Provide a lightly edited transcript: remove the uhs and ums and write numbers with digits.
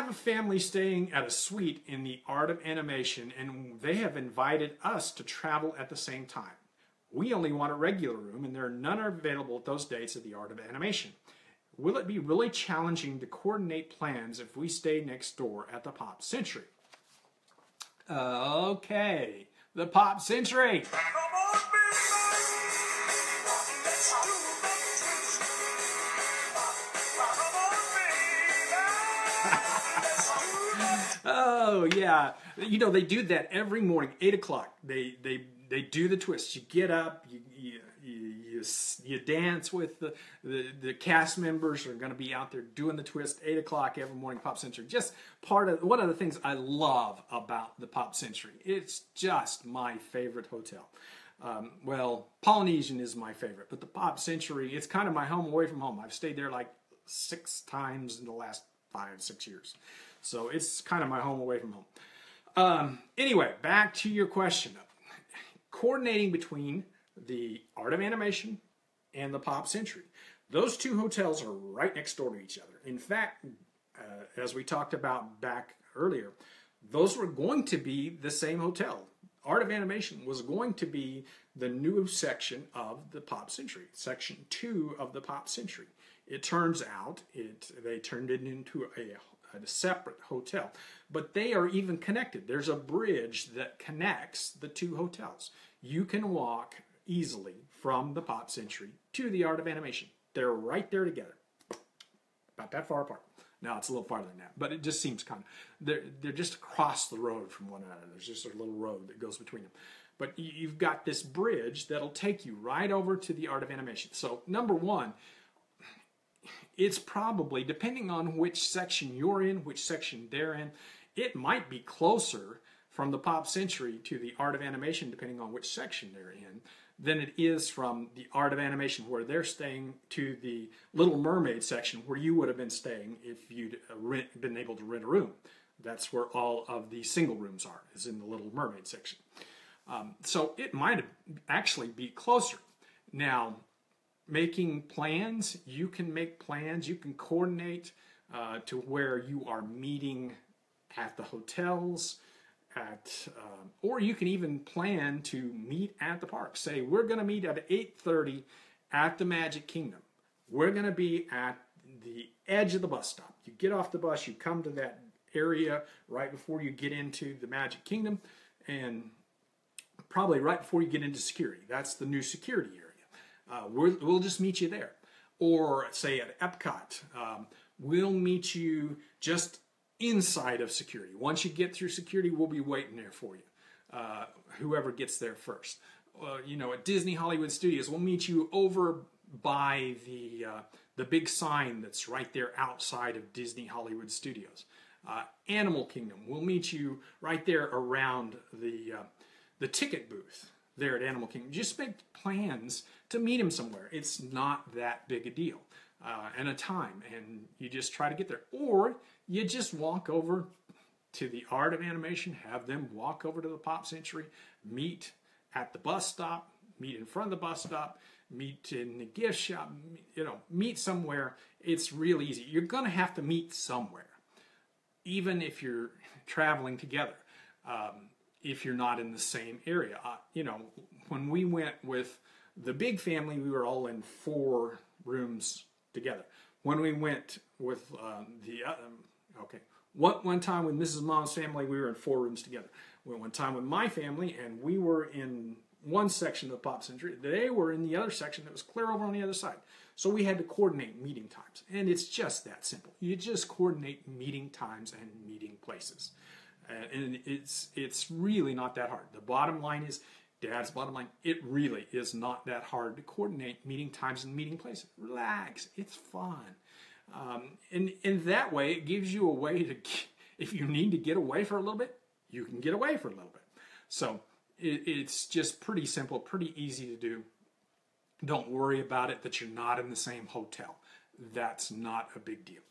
have a family staying at a suite in the Art of Animation, and they have invited us to travel at the same time. We only want a regular room, and there are none available at those dates at the Art of Animation. Will it be really challenging to coordinate plans if we stay next door at the Pop Century? Okay, the Pop Century. Oh yeah, you know they do that every morning, 8 o'clock. They do the twist. You get up, you dance with the cast members are going to be out there doing the twist, 8 o'clock every morning. Pop Century, just one of the things I love about the Pop Century. It's just my favorite hotel. Well, Polynesian is my favorite, but the Pop Century, it's kind of my home away from home. I've stayed there like 6 times in the last 5-6 years. So it's kind of my home away from home. Anyway, back to your question. Coordinating between the Art of Animation and the Pop Century. Those two hotels are right next door to each other. In fact, as we talked about back earlier, those were going to be the same hotel. Art of Animation was going to be the new section of the Pop Century, section 2 of the Pop Century. It turns out they turned it into a separate hotel, but they are even connected. There's a bridge that connects the two hotels. You can walk easily from the Pop Century to the Art of Animation. They're right there together, about that far apart. Now it's a little farther than that, but it just seems kind of, they're just across the road from one another. There's just a little road that goes between them. But you've got this bridge that'll take you right over to the Art of Animation. So number one, it's probably, depending on which section you're in, which section they're in, it might be closer from the Pop Century to the Art of Animation, depending on which section they're in, than it is from the Art of Animation where they're staying to the Little Mermaid section where you would have been staying if you'd been able to rent a room. That's where all of the single rooms are, is in the Little Mermaid section. So it might actually be closer. Now, making plans, you can make plans, you can coordinate to where you are meeting at the hotels, or you can even plan to meet at the park. Say, we're going to meet at 8:30 at the Magic Kingdom. We're going to be at the edge of the bus stop. You get off the bus, you come to that area right before you get into the Magic Kingdom, and probably right before you get into security. That's the new security area. We'll just meet you there. Or say at Epcot, we'll meet you just inside of security. Once you get through security, we'll be waiting there for you. Whoever gets there first. You know, at Disney Hollywood Studios, we'll meet you over by the big sign that's right there outside of Disney Hollywood Studios. Animal Kingdom, we'll meet you right there around the ticket booth there at Animal Kingdom. Just make plans to meet him somewhere. It's not that big a deal. And a time, and you just try to get there. Or you just walk over to the Art of Animation, have them walk over to the Pop Century, meet at the bus stop, meet in front of the bus stop, meet in the gift shop, you know, meet somewhere. It's real easy. You're going to have to meet somewhere, even if you're traveling together. If you're not in the same area. You know, when we went with the big family, we were all in 4 rooms together. When we went with one time with Mrs. Mom's family, we were in 4 rooms together. One time with my family, and we were in one section of the Pop Century. They were in the other section that was clear over on the other side. So we had to coordinate meeting times. And it's just that simple. You just coordinate meeting times and meeting places. And it's really not that hard. The bottom line is, Dad's bottom line, it really is not that hard to coordinate meeting times and meeting places. Relax. It's fun. And in that way, it gives you a way to, if you need to get away for a little bit, you can get away for a little bit. So it's just pretty simple, pretty easy to do. Don't worry about it that you're not in the same hotel. That's not a big deal.